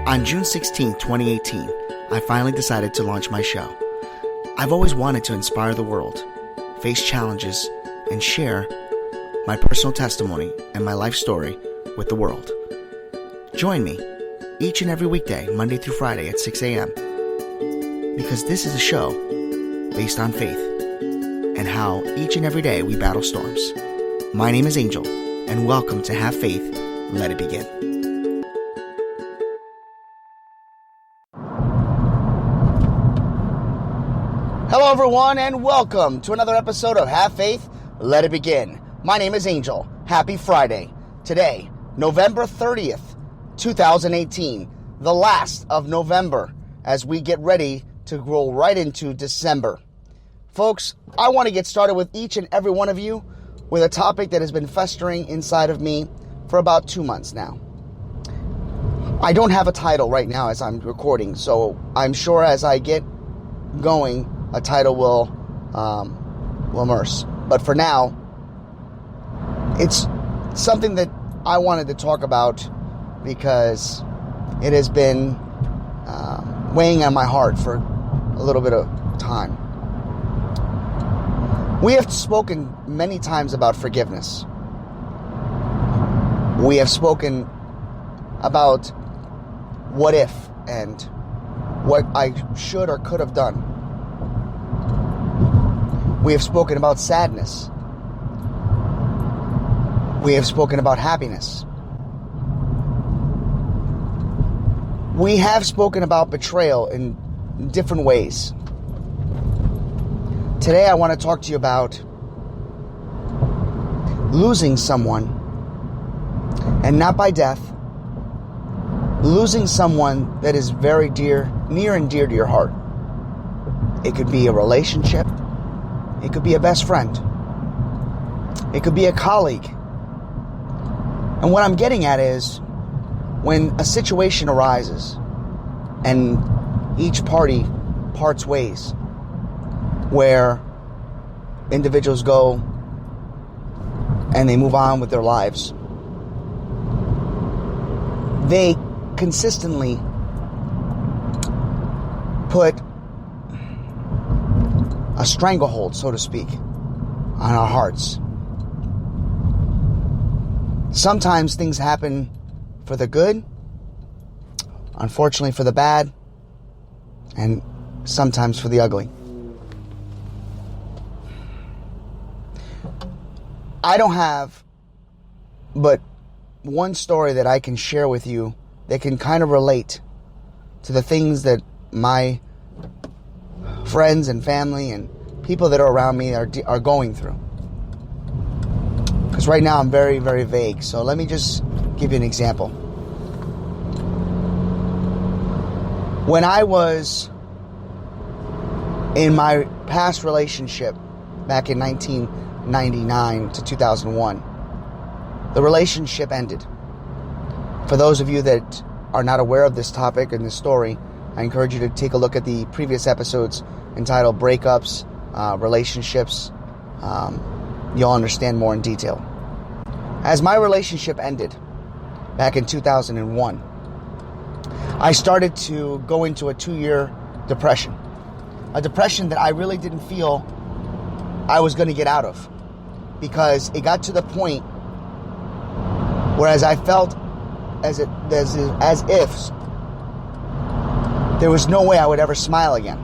On June 16, 2018, I finally decided to launch my show. I've always wanted to inspire the world, face challenges, and share my personal testimony and my life story with the world. Join me each and every weekday, Monday through Friday at 6 a.m. because this is a show based on faith and how each and every day we battle storms. My name is Angel, and welcome to Have Faith, Let It Begin. Hello everyone, and welcome to another episode of Have Faith, Let It Begin. My name is Angel. Happy Friday. Today, November 30th, 2018, the last of November, as we get ready to roll right into December. Folks, I want to get started with each and every one of you with a topic that has been festering inside of me for about 2 months now. I don't have a title right now as I'm recording, so I'm sure as I get going, a title will emerge. But for now, it's something that I wanted to talk about because it has been weighing on my heart for a little bit of time. We have spoken many times about forgiveness. We have spoken about what if and what I should or could have done. We have spoken about sadness. We have spoken about happiness. We have spoken about betrayal in different ways. Today I want to talk to you about losing someone, and not by death, losing someone that is very near and dear to your heart. It could be a relationship. It could be a best friend. It could be a colleague. And what I'm getting at is when a situation arises and each party parts ways, where individuals go and they move on with their lives, they consistently put a stranglehold, so to speak, on our hearts. Sometimes things happen for the good, unfortunately for the bad, and sometimes for the ugly. I don't have but one story that I can share with you that can kind of relate to the things that my friends and family and people that are around me are going through. Because right now I'm very, very vague. So let me just give you an example. When I was in my past relationship back in 1999 to 2001, the relationship ended. For those of you that are not aware of this topic and this story, I encourage you to take a look at the previous episodes entitled Breakups, Relationships. You'll understand more in detail. As my relationship ended back in 2001, I started to go into a 2-year depression. A depression that I really didn't feel I was going to get out of, because it got to the point whereas I felt as if there was no way I would ever smile again.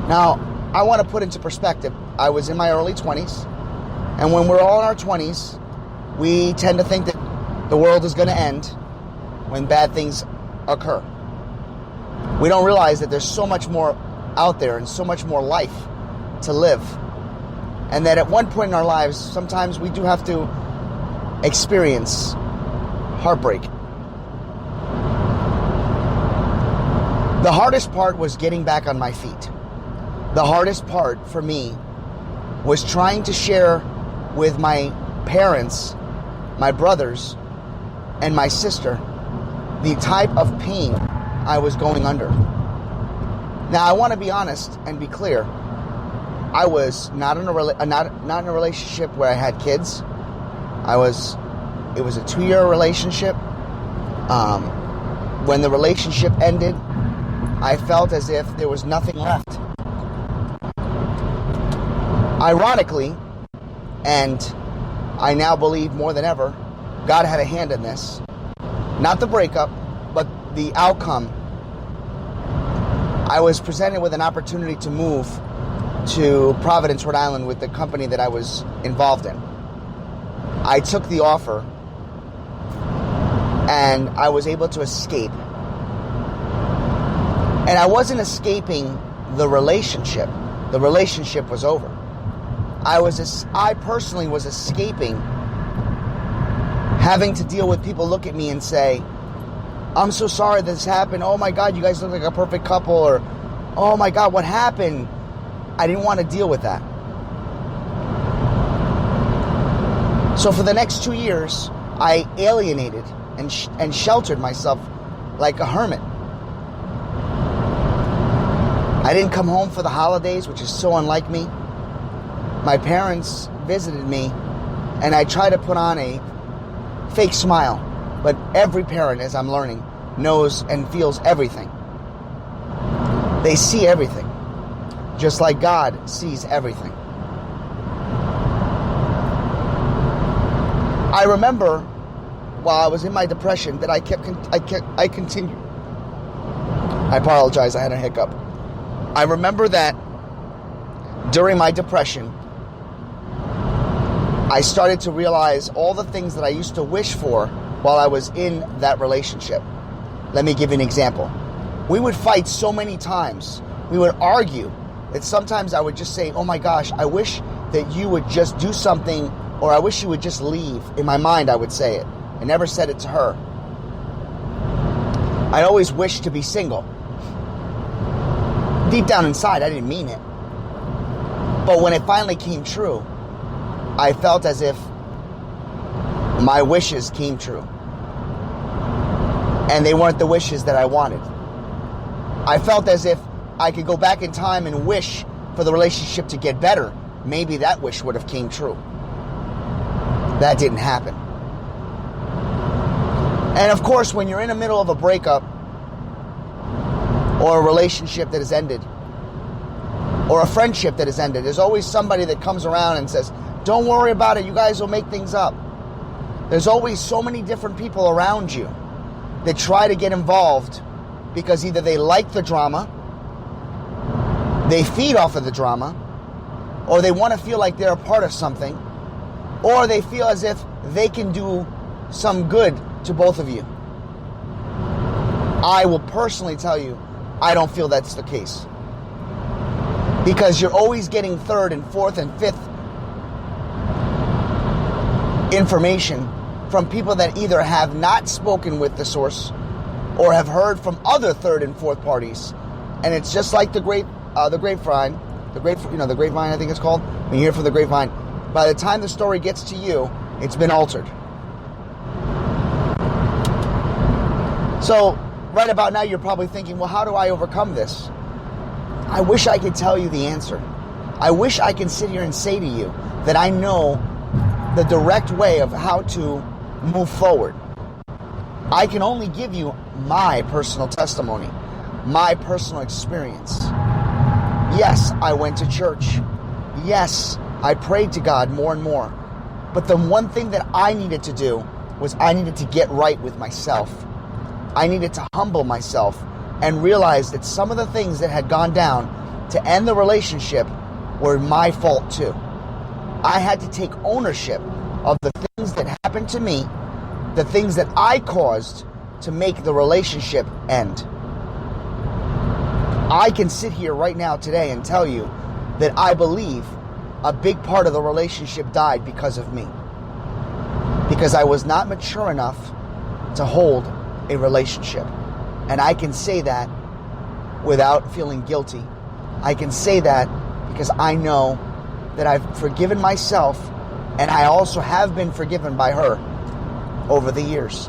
Now, I want to put into perspective, I was in my early 20s, and when we're all in our 20s, we tend to think that the world is going to end when bad things occur. We don't realize that there's so much more out there and so much more life to live, and that at one point in our lives, sometimes we do have to experience heartbreak. The hardest part was getting back on my feet. The hardest part for me was trying to share with my parents, my brothers, and my sister the type of pain I was going under. Now, I want to be honest and be clear. I was not in a relationship where I had kids. It was a 2-year relationship. when the relationship ended, I felt as if there was nothing left. Ironically, and I now believe more than ever, God had a hand in this. Not the breakup, but the outcome. I was presented with an opportunity to move to Providence, Rhode Island with the company that I was involved in. I took the offer and I was able to escape. And I wasn't escaping the relationship. The relationship was over. I personally was escaping having to deal with people look at me and say, I'm so sorry this happened. Oh my God, you guys look like a perfect couple. Or, oh my God, what happened? I didn't want to deal with that. So for the next 2 years, I alienated and sheltered myself like a hermit. I didn't come home for the holidays, which is so unlike me. My parents visited me, and I tried to put on a fake smile. But every parent, as I'm learning, knows and feels everything. They see everything, just like God sees everything. I remember while I was in my depression that I continued. I apologize, I had a hiccup. I remember that during my depression, I started to realize all the things that I used to wish for while I was in that relationship. Let me give you an example. We would fight so many times. We would argue that sometimes I would just say, oh my gosh, I wish that you would just do something, or I wish you would just leave. In my mind, I would say it. I never said it to her. I always wished to be single. Deep down inside, I didn't mean it. But when it finally came true, I felt as if my wishes came true. And they weren't the wishes that I wanted. I felt as if I could go back in time and wish for the relationship to get better. Maybe that wish would have came true. That didn't happen. And of course, when you're in the middle of a breakup, or a relationship that has ended, or a friendship that has ended, there's always somebody that comes around and says, don't worry about it, you guys will make things up. There's always so many different people around you that try to get involved because either they like the drama, they feed off of the drama, or they want to feel like they're a part of something, or they feel as if they can do some good to both of you. I will personally tell you, I don't feel that's the case. Because you're always getting third and fourth and fifth information from people that either have not spoken with the source or have heard from other third and fourth parties. And it's just like the grapevine, I think it's called. When you hear from the grapevine, by the time the story gets to you, it's been altered. So, right about now, you're probably thinking, well, how do I overcome this? I wish I could tell you the answer. I wish I could sit here and say to you that I know the direct way of how to move forward. I can only give you my personal testimony, my personal experience. Yes, I went to church. Yes, I prayed to God more and more. But the one thing that I needed to do was I needed to get right with myself. I needed to humble myself and realize that some of the things that had gone down to end the relationship were my fault too. I had to take ownership of the things that happened to me, the things that I caused to make the relationship end. I can sit here right now today and tell you that I believe a big part of the relationship died because of me. Because I was not mature enough to hold a relationship. And I can say that without feeling guilty. I can say that because I know that I've forgiven myself, and I also have been forgiven by her over the years.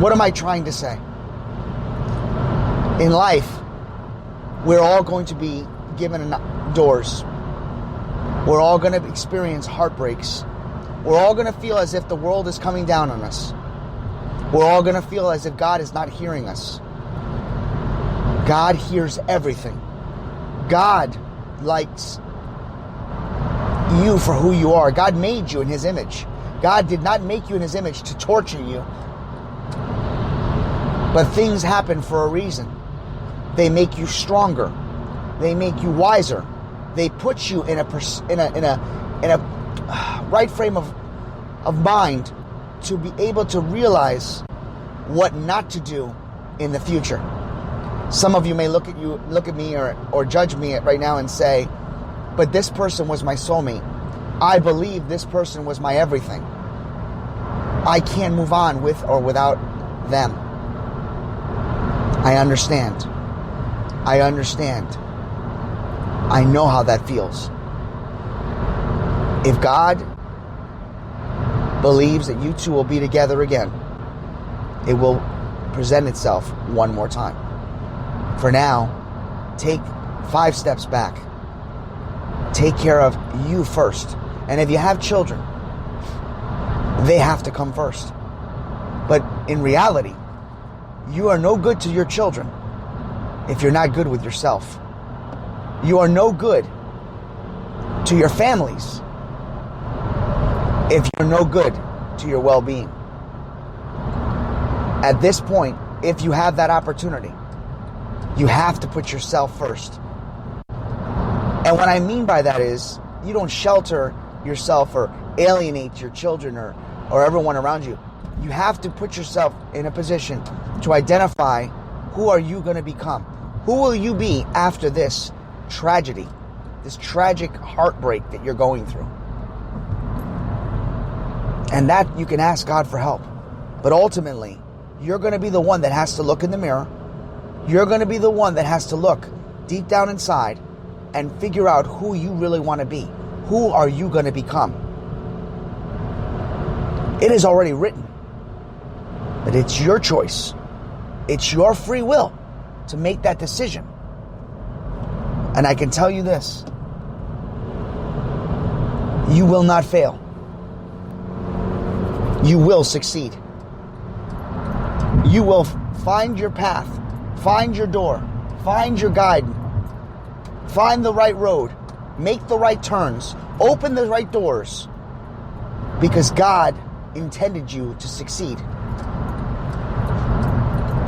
What am I trying to say? In life, we're all going to be given doors. We're all going to experience heartbreaks. We're all going to feel as if the world is coming down on us. We're all going to feel as if God is not hearing us. God hears everything. God likes you for who you are. God made you in His image. God did not make you in His image to torture you. But things happen for a reason. They make you stronger. They make you wiser. They put you in a right frame of mind to be able to realize what not to do in the future. Some of you may look at me or judge me right now and say, but this person was my soulmate. I believe this person was my everything. I can't move on with or without them. I understand. I know how that feels. If God believes that you two will be together again, it will present itself one more time. For now, take 5 steps back. Take care of you first. And if you have children, they have to come first. But in reality, you are no good to your children if you're not good with yourself. You are no good to your families if you're no good to your well-being. At this point, if you have that opportunity, you have to put yourself first. And what I mean by that is, you don't shelter yourself or alienate your children or everyone around you. You have to put yourself in a position to identify who are you going to become. Who will you be after this tragedy, this tragic heartbreak that you're going through? And that you can ask God for help. But ultimately, you're going to be the one that has to look in the mirror. You're going to be the one that has to look deep down inside and figure out who you really want to be. Who are you going to become? It is already written. But it's your choice. It's your free will to make that decision. And I can tell you this. You will not fail. You will succeed. You will find your path. Find your door. Find your guide. Find the right road. Make the right turns. Open the right doors. Because God intended you to succeed.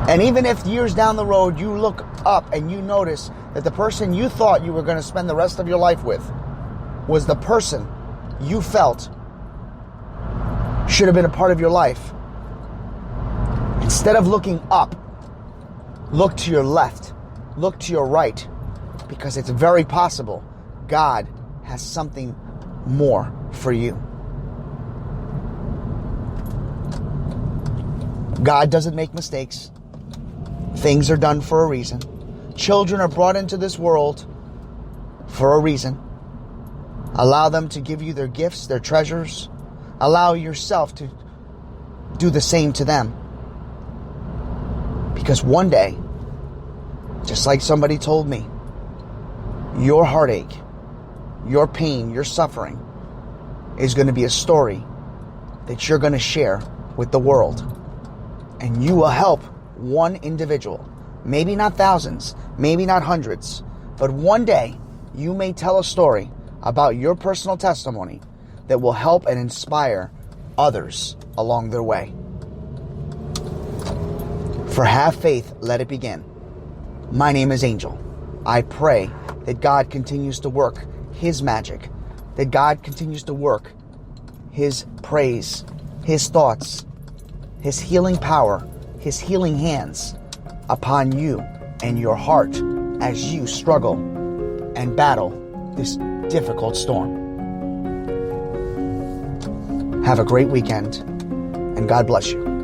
And even if years down the road you look up and you notice that the person you thought you were going to spend the rest of your life with was the person you felt should have been a part of your life, instead of looking up, look to your left, look to your right, because it's very possible God has something more for you. God doesn't make mistakes. Things are done for a reason. Children are brought into this world for a reason. Allow them to give you their gifts, their treasures. Allow yourself to do the same to them. Because one day, just like somebody told me, your heartache, your pain, your suffering is going to be a story that you're going to share with the world. And you will help one individual, maybe not thousands, maybe not hundreds, but one day you may tell a story about your personal testimony that will help and inspire others along their way. For Have Faith, Let It Begin. My name is Angel. I pray that God continues to work His magic, that God continues to work His praise, His thoughts, His healing power, His healing hands upon you and your heart as you struggle and battle this difficult storm. Have a great weekend, and God bless you.